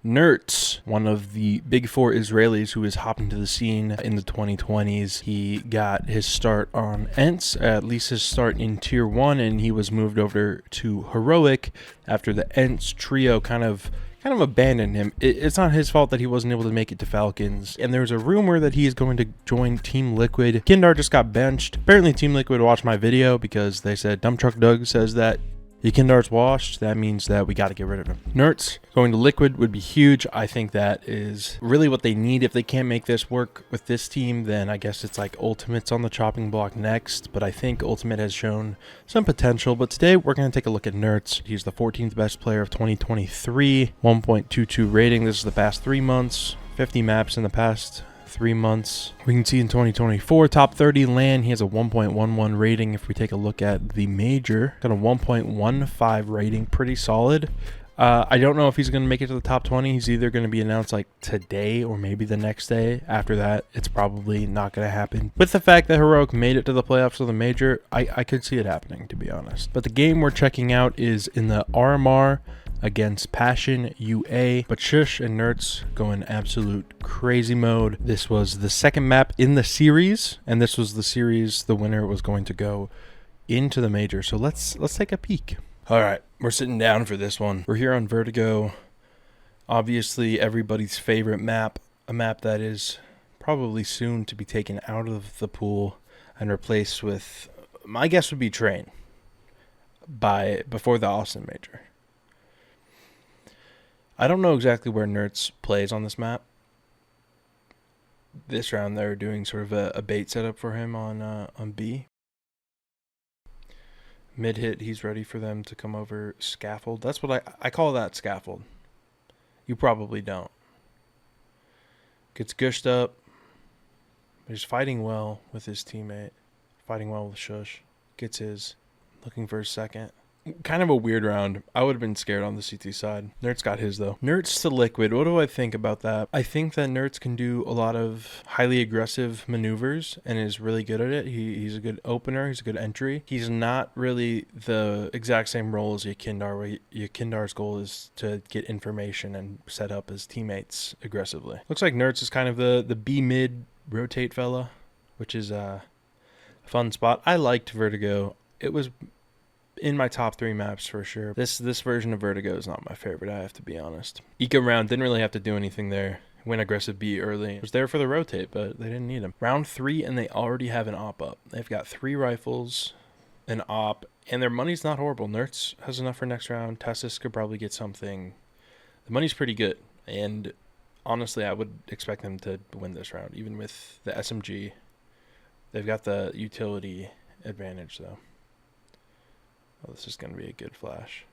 Nertz, one of the big four Israelis who is hopping to the scene in the 2020s. He got his start on ENTS, at least his start in Tier 1, and he was moved over to Heroic after the ENTS trio kind of abandoned him. It's not his fault that he wasn't able to make it to Falcons. And there's a rumor that he is going to join Team Liquid. Kindar just got benched. Apparently Team Liquid watched my video because they said Dump Truck Doug says that Kindar's washed. That means that we got to get rid of him. Nertz going to Liquid would be huge. I think that is really what they need. If they can't make this work with this team, then I guess it's like Ultimate's on the chopping block next. But I think Ultimate has shown some potential. But today we're going to take a look at Nertz. He's the 14th best player of 2023, 1.22 rating. This is the past 3 months, 50 maps in the past 3 months. We can see in 2024 top 30 LAN, he has a 1.11 rating. If we take a look at the major, got a 1.15 rating, pretty solid. I don't know if he's going to make it to the top 20. He's either going to be announced like today or maybe the next day. After that, it's probably not going to happen. With the fact that Heroic made it to the playoffs of the major, I could see it happening, to be honest. But the game we're checking out is in the RMR against Passion UA, but Shush and Nertz go in absolute crazy mode. This was the second map in the series, and this was the series the winner was going to go into the major. So let's take a peek. All right, we're sitting down for this one. We're here on Vertigo, obviously everybody's favorite map, a map that is probably soon to be taken out of the pool and replaced with, my guess would be Train before the Austin major. I don't know exactly where Nertz plays on this map. This round they're doing sort of a bait setup for him on B. Mid hit, he's ready for them to come over scaffold. That's what I call that scaffold. You probably don't. Gets gushed up. He's fighting well with his teammate. Fighting well with Shush. Gets his. Looking for his second. Kind of a weird round. I would have been scared on the CT side. Nertz got his though. Nertz to Liquid. What do I think about that? I think that Nertz can do a lot of highly aggressive maneuvers and is really good at it. He's a good opener. He's a good entry. He's not really the exact same role as Yakindar, where Yakindar's goal is to get information and set up his teammates aggressively. Looks like Nertz is kind of the B mid rotate fella, which is a fun spot. I liked Vertigo. It was in my top 3 maps for sure. This version of Vertigo is not my favorite, I have to be honest. Eco round, didn't really have to do anything there. Went aggressive B early. Was there for the rotate, but they didn't need him. Round 3, and they already have an op up. They've got 3 rifles, an op, and their money's not horrible. Nertz has enough for next round. Tessis could probably get something. The money's pretty good, and honestly, I would expect them to win this round, even with the SMG. They've got the utility advantage, though. Oh, this is going to be a good flash.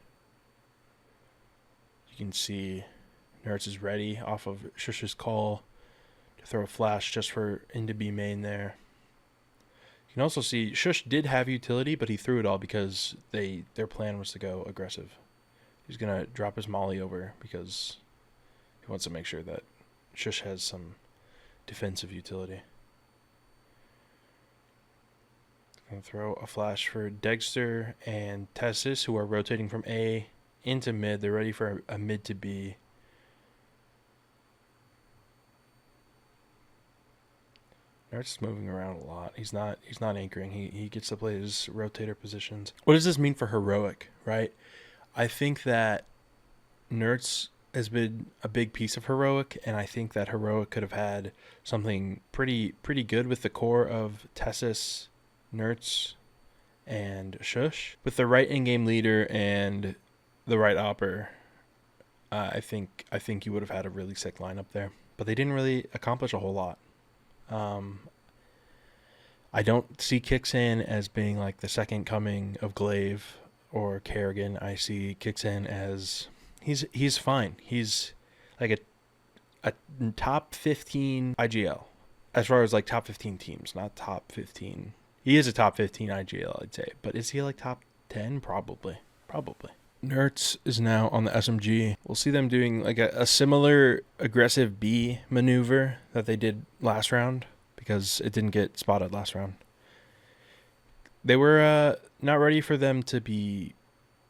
You can see Nertz is ready off of Shush's call to throw a flash just for into B main there. You can also see Shush did have utility, but he threw it all because their plan was to go aggressive. He's going to drop his molly over because he wants to make sure that Shush has some defensive utility. Going to throw a flash for Dexter and Tessis, who are rotating from A into mid. They're ready for a mid to B. Nertz is moving around a lot. He's not anchoring. He gets to play his rotator positions. What does this mean for Heroic, right? I think that Nertz has been a big piece of Heroic, and I think that Heroic could have had something pretty good with the core of Tessis, Nertz, and Shush. With the right in-game leader and the right opper, I think you would have had a really sick lineup there. But they didn't really accomplish a whole lot. I don't see Kixin as being like the second coming of Glaive or Kerrigan. I see Kixin as he's fine. He's like a top 15 IGL as far as like top 15 teams, not top 15. He is a top 15 IGL, I'd say. But is he like top 10? Probably. Nertz is now on the SMG. We'll see them doing like a similar aggressive B maneuver that they did last round because it didn't get spotted last round. They were not ready for them to be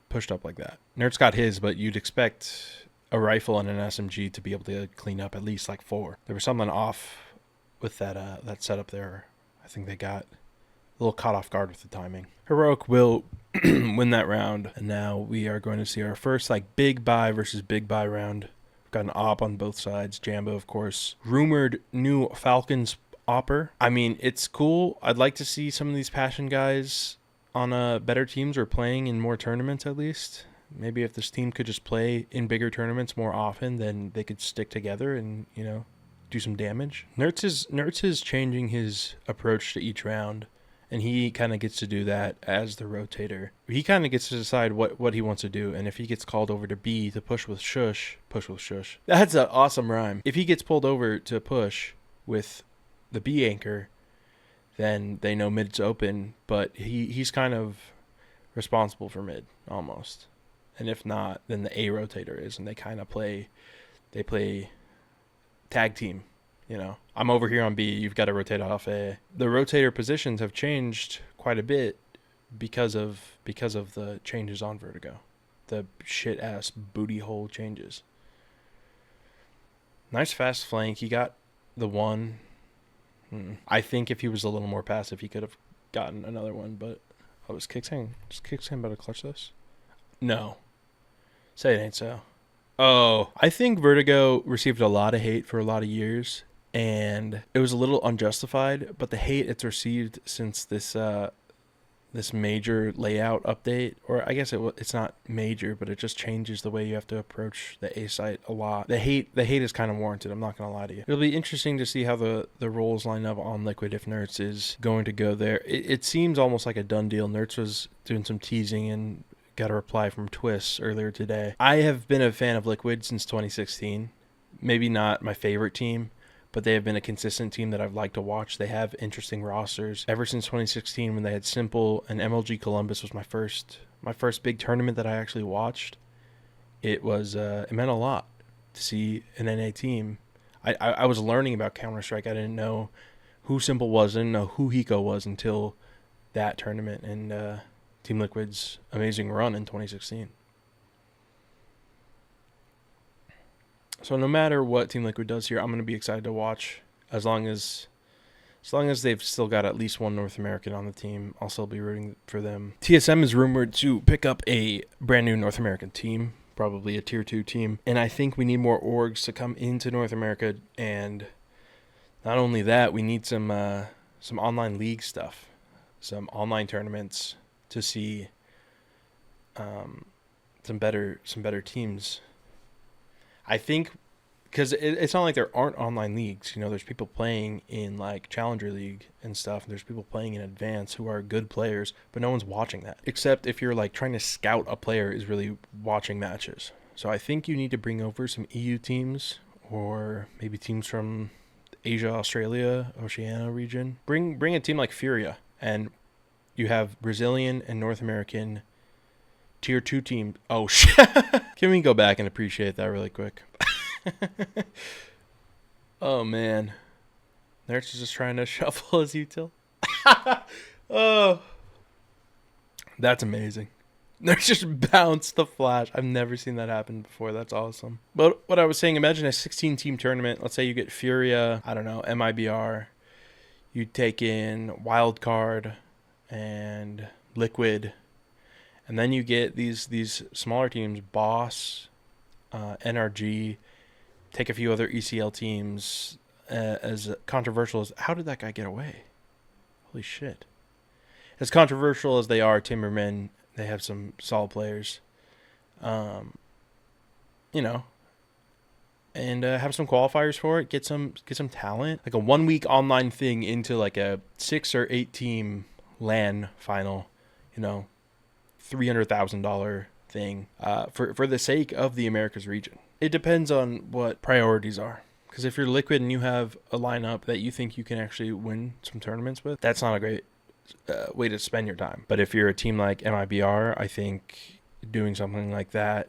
pushed up like that. Nertz got his, but you'd expect a rifle and an SMG to be able to clean up at least like 4. There was something off with that setup there. I think they got a little caught off guard with the timing. Heroic will win that round, and now we are going to see our first like big buy versus big buy round. We've got an op on both sides. Jambo, of course. Rumored new Falcons opper. I mean, it's cool. I'd like to see some of these Passion guys on better teams or playing in more tournaments at least. Maybe if this team could just play in bigger tournaments more often, then they could stick together and, you know, do some damage. Nertz is changing his approach to each round, and he kind of gets to do that as the rotator. He kind of gets to decide what he wants to do, and if he gets called over to B to push with shush. That's an awesome rhyme. If he gets pulled over to push with the B anchor, then they know mid's open, but he's kind of responsible for mid almost. And if not, then the A rotator is, and they kind of play tag team, you know. I'm over here on B, you've got to rotate off A. The rotator positions have changed quite a bit because of the changes on Vertigo. The shit ass booty hole changes. Nice fast flank. He got the one. I think if he was a little more passive, he could have gotten another one, but was Kicksang about to clutch this? No. Say it ain't so. Oh, I think Vertigo received a lot of hate for a lot of years, and it was a little unjustified, but the hate it's received since this major layout update, or I guess it's not major, but it just changes the way you have to approach the A site a lot. The hate is kind of warranted, I'm not going to lie to you. It'll be interesting to see how the roles line up on Liquid if Nertz is going to go there. It seems almost like a done deal. Nertz was doing some teasing and got a reply from Twist earlier today. I have been a fan of Liquid since 2016. Maybe not my favorite team, but they have been a consistent team that I've liked to watch. They have interesting rosters. Ever since 2016 when they had Simple and MLG Columbus was my first big tournament that I actually watched. It meant a lot to see an NA team. I was learning about Counter-Strike. I didn't know who Simple was. I didn't know who Hiko was until that tournament and Team Liquid's amazing run in 2016. So no matter what Team Liquid does here, I'm going to be excited to watch. As long as they've still got at least one North American on the team, I'll still be rooting for them. TSM is rumored to pick up a brand new North American team, probably a tier 2 team. And I think we need more orgs to come into North America. And not only that, we need some online league stuff, some online tournaments to see some better teams. I think because it's not like there aren't online leagues. You know, there's people playing in like Challenger League and stuff. And there's people playing in Advance who are good players, but no one's watching that. Except if you're like trying to scout a player is really watching matches. So I think you need to bring over some EU teams or maybe teams from Asia, Australia, Oceania region. Bring a team like Furia, and you have Brazilian and North American tier 2 team. Oh, shit. Can we go back and appreciate that really quick? Oh, man. Nertz is just trying to shuffle his util. Oh. That's amazing. Nertz just bounced the flash. I've never seen that happen before. That's awesome. But what I was saying, imagine a 16-team tournament. Let's say you get Furia, I don't know, MIBR. You take in Wildcard and Liquid. And then you get these smaller teams, Boss, NRG, take a few other ECL teams. As controversial as, how did that guy get away? Holy shit. As controversial as they are, Timberman, they have some solid players. You know, and have some qualifiers for it. Get some talent. Like a 1 week online thing into like a 6 or 8 team LAN final. You know, $300,000 thing for the sake of the Americas region. It depends on what priorities are. Because if you're Liquid and you have a lineup that you think you can actually win some tournaments with, that's not a great way to spend your time. But if you're a team like MIBR, I think doing something like that,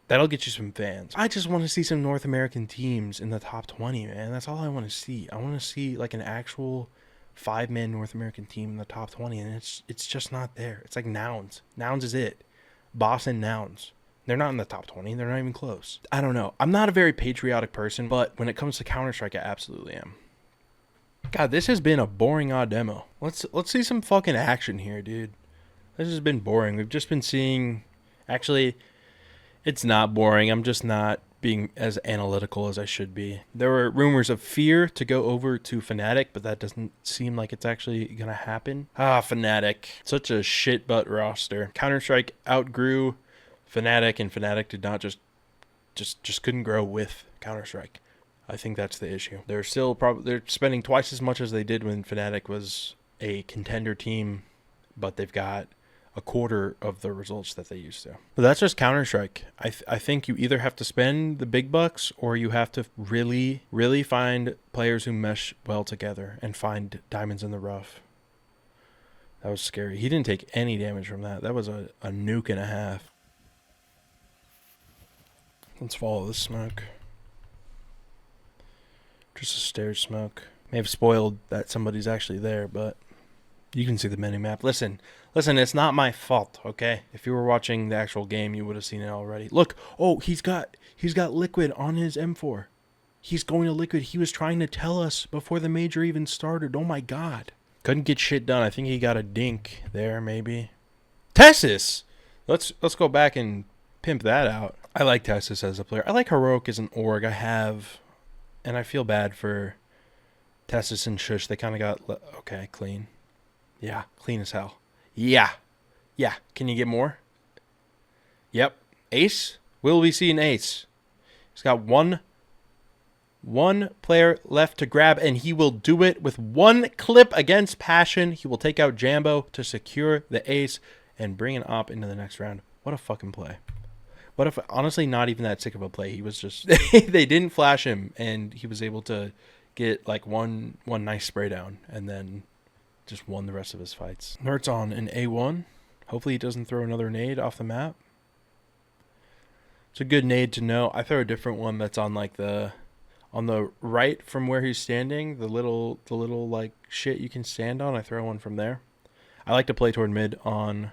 that'll get you some fans. I just want to see some North American teams in the top 20, man. That's all I want to see. I want to see like an actual 5-man North American team in the top 20, and it's just not there. It's like Nouns. Nouns is it. Boss and Nouns. They're not in the top 20. They're not even close. I don't know. I'm not a very patriotic person, but when it comes to Counter-Strike, I absolutely am. God, this has been a boring odd demo. Let's see some fucking action here, dude. This has been boring. We've just been seeing... Actually, it's not boring. I'm just not being as analytical as I should be. There were rumors of Fear to go over to Fnatic, but that doesn't seem like it's actually going to happen. Fnatic. Such a shit butt roster. Counter-Strike outgrew Fnatic, and Fnatic did not just couldn't grow with Counter-Strike. I think that's the issue. They're still they're spending twice as much as they did when Fnatic was a contender team, but they've got a quarter of the results that they used to. But that's just Counter-Strike. I think you either have to spend the big bucks or you have to really, really find players who mesh well together and find diamonds in the rough. That was scary. He didn't take any damage from that. That was a nuke and a half. Let's follow this smoke. Just a stairs smoke. May have spoiled that somebody's actually there, but you can see the mini-map. Listen, it's not my fault, okay? If you were watching the actual game, you would have seen it already. Look, oh, he's got liquid on his M4. He's going to liquid. He was trying to tell us before the major even started. Oh my god. Couldn't get shit done. I think he got a dink there, maybe. Tessus! Let's go back and pimp that out. I like Tessus as a player. I like Heroic as an org. And I feel bad for Tessus and Shush. They kind of got... Okay, clean. Yeah, clean as hell. Yeah. Can you get more? Yep. Ace? Will we see an ace? He's got one player left to grab, and he will do it with one clip against Passion. He will take out Jambo to secure the ace and bring an op into the next round. What a fucking play. What if, honestly, not even that sick of a play. He was just... They didn't flash him, and he was able to get, like, one nice spray down, and then just won the rest of his fights. Nertz on an A1. Hopefully he doesn't throw another nade off the map. It's a good nade to know. I throw a different one that's on, like, on the right from where he's standing. The little, like, shit you can stand on. I throw one from there. I like to play toward mid on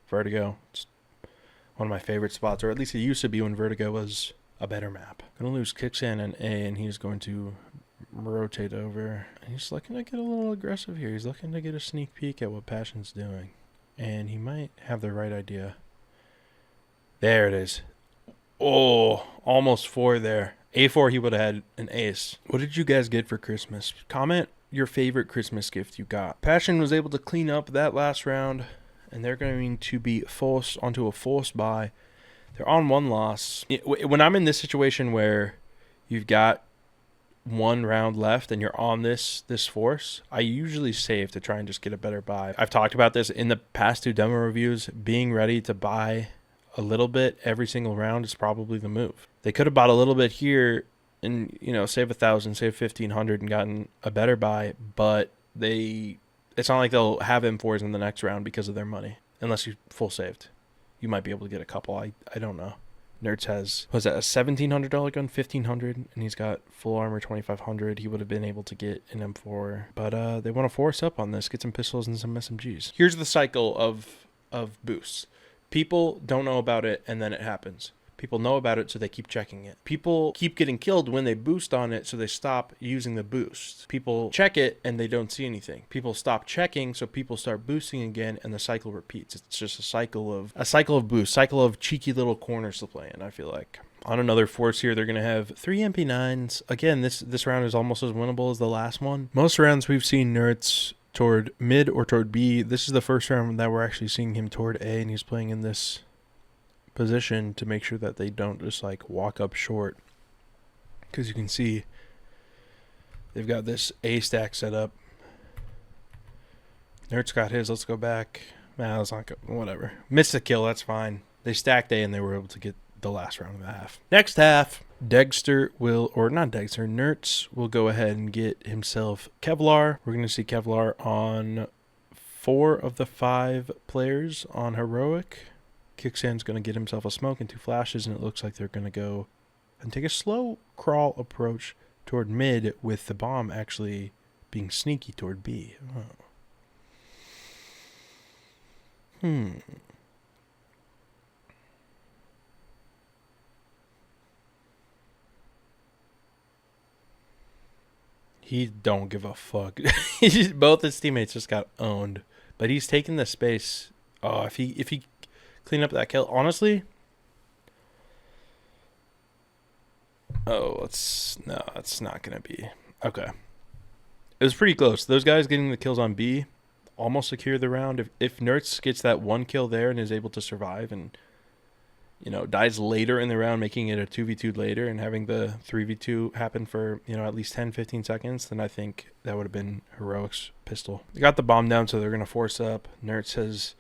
Vertigo. It's one of my favorite spots, or at least it used to be when Vertigo was a better map. Gonna lose Kicksan and A, and he's going to rotate over. And he's looking to get a little aggressive here. He's looking to get a sneak peek at what Passion's doing. And he might have the right idea. There it is. Oh, almost 4 there. A4, he would have had an ace. What did you guys get for Christmas? Comment your favorite Christmas gift you got. Passion was able to clean up that last round, and they're going to be forced onto a forced buy. They're on 1 loss. When I'm in this situation where you've got 1 round left and you're on this force, I usually save to try and just get a better buy. I've talked about this in the past 2 demo reviews. Being ready to buy a little bit every single round is probably the move. They could have bought a little bit here and, save 1,000, save 1,500 and gotten a better buy, but it's not like they'll have M4s in the next round because of their money, unless you full saved. You might be able to get a couple. I don't know. Nertz has, was that a $1,700 gun, $1,500, and he's got full armor 2,500. He would have been able to get an M4, but they want to force up on this, get some pistols and some SMGs. Here's the cycle of boosts. People don't know about it, and then it happens. People know about it, so they keep checking it. People keep getting killed when they boost on it, so they stop using the boost. People check it, and they don't see anything. People stop checking, so people start boosting again, and the cycle repeats. It's just a cycle of boost, cycle of cheeky little corners to play in, I feel like. On another force here, they're going to have 3 MP9s. Again, this round is almost as winnable as the last one. Most rounds we've seen Nertz toward mid or toward B. This is the first round that we're actually seeing him toward A, and he's playing in this position to make sure that they don't just like walk up short, because you can see they've got this A stack set up. Nertz got his. Let's go back. Nah, let's not go. Whatever. Missed a kill. That's fine. They stacked A and they were able to get the last round of the half. Next half, Nertz will go ahead and get himself Kevlar. We're going to see Kevlar on 4 of the 5 players on Heroic. Kicksan's going to get himself a smoke and 2 flashes, and it looks like they're going to go and take a slow crawl approach toward mid, with the bomb actually being sneaky toward B. He don't give a fuck. Both his teammates just got owned, but he's taking the space. Oh, if he clean up that kill, honestly. Oh, it's not gonna be okay. It was pretty close. Those guys getting the kills on B almost secure the round. If Nertz gets that one kill there and is able to survive and, you know, dies later in the round, making it a 2v2 later and having the 3v2 happen for, you know, at least 10-15 seconds, then I think that would have been Heroic's pistol. They got the bomb down, so they're going to force up. Nertz has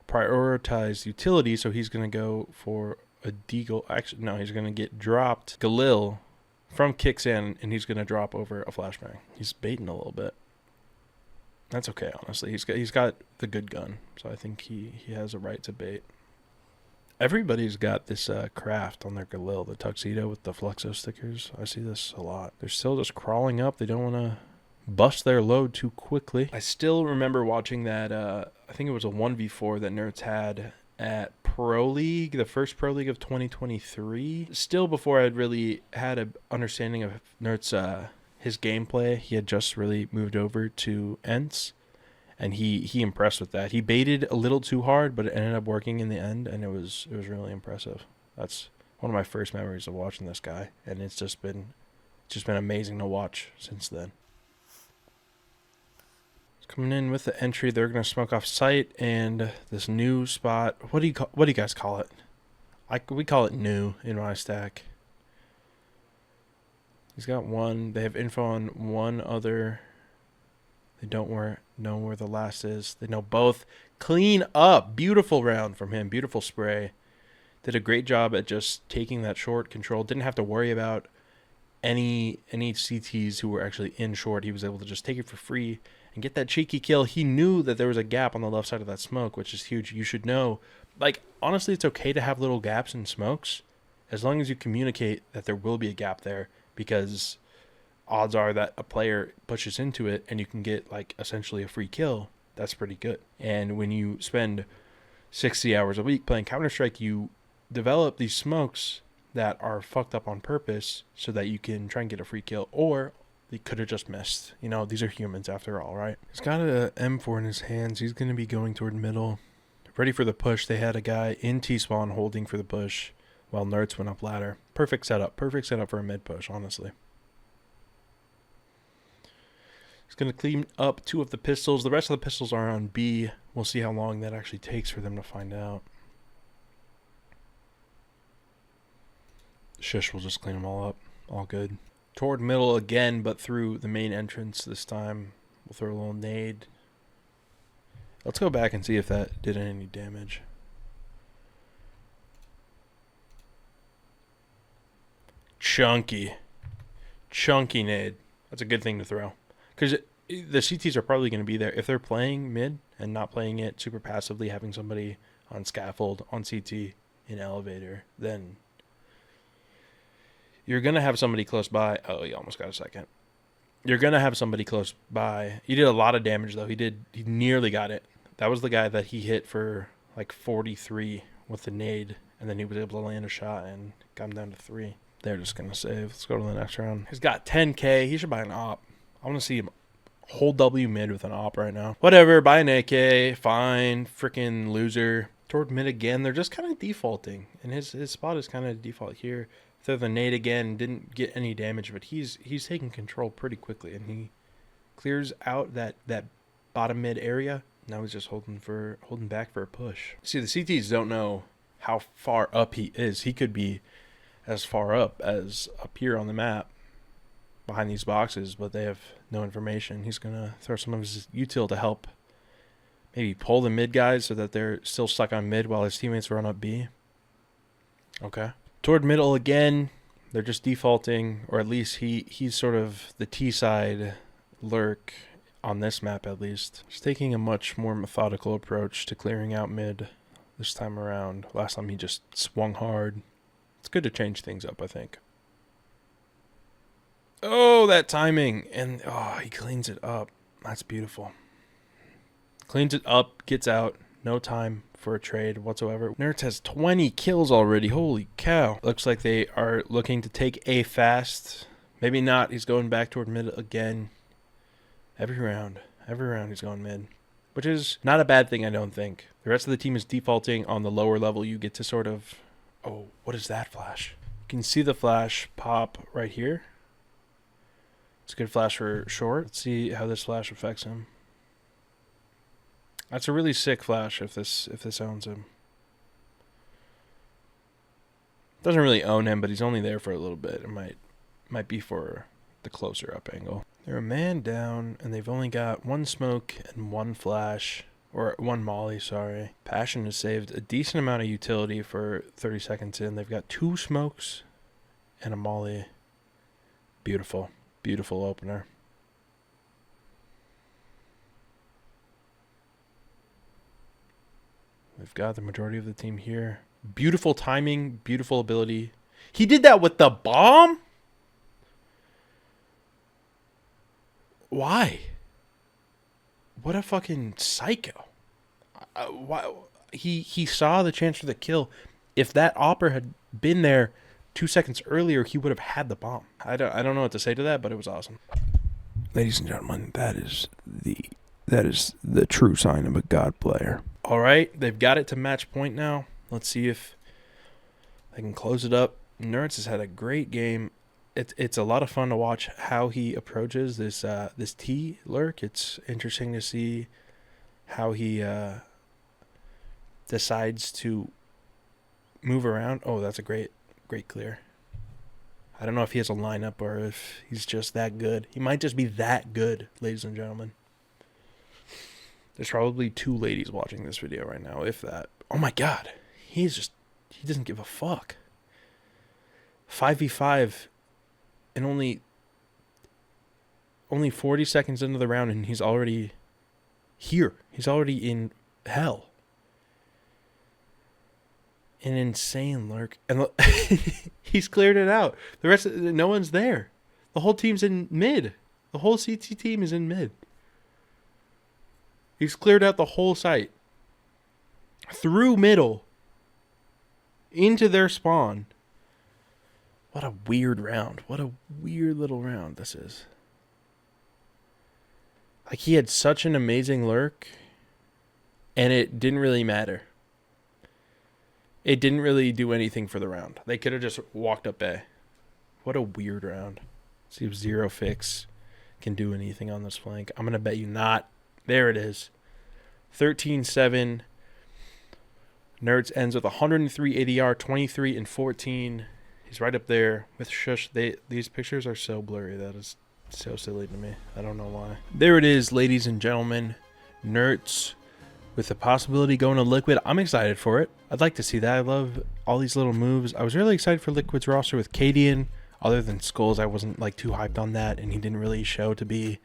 prioritized utility, so he's going to go for a deagle. Actually, no, he's going to get dropped. Galil from kicks in, and he's going to drop over a flashbang. He's baiting a little bit. That's okay, honestly. He's got the good gun, so I think he has a right to bait. Everybody's got this craft on their Galil, the tuxedo with the Fluxo stickers. I see this a lot. They're still just crawling up. They don't want to bust their load too quickly. I still remember watching that, I think it was a 1v4 that Nertz had at Pro League, the first Pro League of 2023. Still before I'd really had an understanding of Nertz, his gameplay. He had just really moved over to Ents, and he impressed with that. He baited a little too hard, but it ended up working in the end, and it was really impressive. That's one of my first memories of watching this guy, and it's just been amazing to watch since then. Coming in with the entry, they're gonna smoke off site and this new spot. What do you guys call it? We call it new in my stack. He's got one. They have info on one other. They don't know where the last is. They know both. Clean up. Beautiful round from him. Beautiful spray. Did a great job at just taking that short control. Didn't have to worry about any CTs who were actually in short. He was able to just take it for free and get that cheeky kill. He knew that there was a gap on the left side of that smoke, which is huge. You should know. Like, honestly, it's okay to have little gaps in smokes as long as you communicate that there will be a gap there, because odds are that a player pushes into it and you can get, like, essentially a free kill. That's pretty good. And when you spend 60 hours a week playing Counter-Strike, you develop these smokes that are fucked up on purpose so that you can try and get a free kill, or they could have just missed. You know, these are humans after all, right? He's got a M4 in his hands. He's going to be going toward middle. Ready for the push. They had a guy in T-spawn holding for the push while Nertz went up ladder. Perfect setup. Perfect setup for a mid push, honestly. He's going to clean up two of the pistols. The rest of the pistols are on B. We'll see how long that actually takes for them to find out. Shush will just clean them all up. All good. Toward middle again, but through the main entrance this time. We'll throw a little nade. Let's go back and see if that did any damage. Chunky nade. That's a good thing to throw, because the CTs are probably going to be there. If they're playing mid and not playing it super passively, having somebody on scaffold, on CT, in elevator, then you're going to have somebody close by. Oh, you almost got a second. You're going to have somebody close by. He did a lot of damage, though. He nearly got it. That was the guy that he hit for like 43 with the nade, and then he was able to land a shot and got him down to 3. They're just going to save. Let's go to the next round. He's got 10K. He should buy an op. I want to see him hold W mid with an op right now. Whatever. Buy an AK. Fine. Freaking loser. Toward mid again. They're just kind of defaulting, and his spot is kind of default here. Throw the nade again. Didn't get any damage, but he's taking control pretty quickly, and he clears out that bottom mid area. Now he's just holding back for a push. See, the CTs don't know how far up he is. He could be as far up as up here on the map behind these boxes, but they have no information. He's going to throw some of his util to help maybe pull the mid guys so that they're still stuck on mid while his teammates run up B. Okay. Toward middle again. They're just defaulting, or at least he's sort of the T side lurk on this map, at least. He's taking a much more methodical approach to clearing out mid this time around. Last time he just swung hard. It's good to change things up, I think. Oh, that timing. And, he cleans it up. That's beautiful. Cleans it up, gets out. No time for a trade whatsoever. Nertz has 20 kills already. Holy cow. Looks like they are looking to take A fast. Maybe not. He's going back toward mid again. Every round he's going mid, which is not a bad thing, I don't think. The rest of the team is defaulting on the lower level. You get to sort of, oh, what is that flash? You can see the flash pop right here. It's a good flash for short. Let's see how this flash affects him. That's a really sick flash if this owns him. Doesn't really own him, but he's only there for a little bit. It might be for the closer up angle. They're a man down, and they've only got one smoke and one flash, or one molly, sorry. Passion has saved a decent amount of utility for 30 seconds in. They've got 2 smokes and a molly. Beautiful, beautiful opener. We've got the majority of the team here. Beautiful timing, beautiful ability. He did that with the bomb? Why? What a fucking psycho. Why? He saw the chance for the kill. If that opper had been there 2 seconds earlier, he would have had the bomb. I don't know what to say to that, but it was awesome. Ladies and gentlemen, that is the true sign of a god player. All right, they've got it to match point now. Let's see if they can close it up. Nertz has had a great game. It's a lot of fun to watch how he approaches this T lurk. It's interesting to see how he decides to move around. Oh, that's a great clear. I don't know if he has a lineup or if he's just that good. He might just be that good, ladies and gentlemen. There's probably 2 ladies watching this video right now, if that. Oh my god. He doesn't give a fuck. 5v5 and only 40 seconds into the round and he's already here. He's already in hell. An insane lurk. And he's cleared it out. The rest of no one's there. The whole team's in mid. The whole CT team is in mid. He's cleared out the whole site. Through middle. Into their spawn. What a weird round. What a weird little round this is. Like, he had such an amazing lurk. And it didn't really matter. It didn't really do anything for the round. They could have just walked up A. What a weird round. See if Zero Fix can do anything on this flank. I'm going to bet you not. There it is. 13-7. Nertz ends with 103 ADR, 23 and 14. He's right up there with Shush. These pictures are so blurry. That is so silly to me. I don't know why. There it is, ladies and gentlemen. Nertz with the possibility going to Liquid. I'm excited for it. I'd like to see that. I love all these little moves. I was really excited for Liquid's roster with Cadian. Other than Skulls, I wasn't like too hyped on that, and he didn't really show to be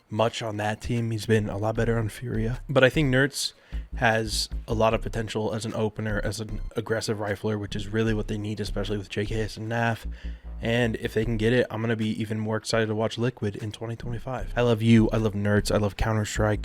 much on that team. He's been a lot better on Furia. But I think Nertz has a lot of potential as an opener, as an aggressive rifler, which is really what they need, especially with JKS and NAF. And if they can get it, I'm going to be even more excited to watch Liquid in 2025. I love you. I love Nertz. I love Counter-Strike.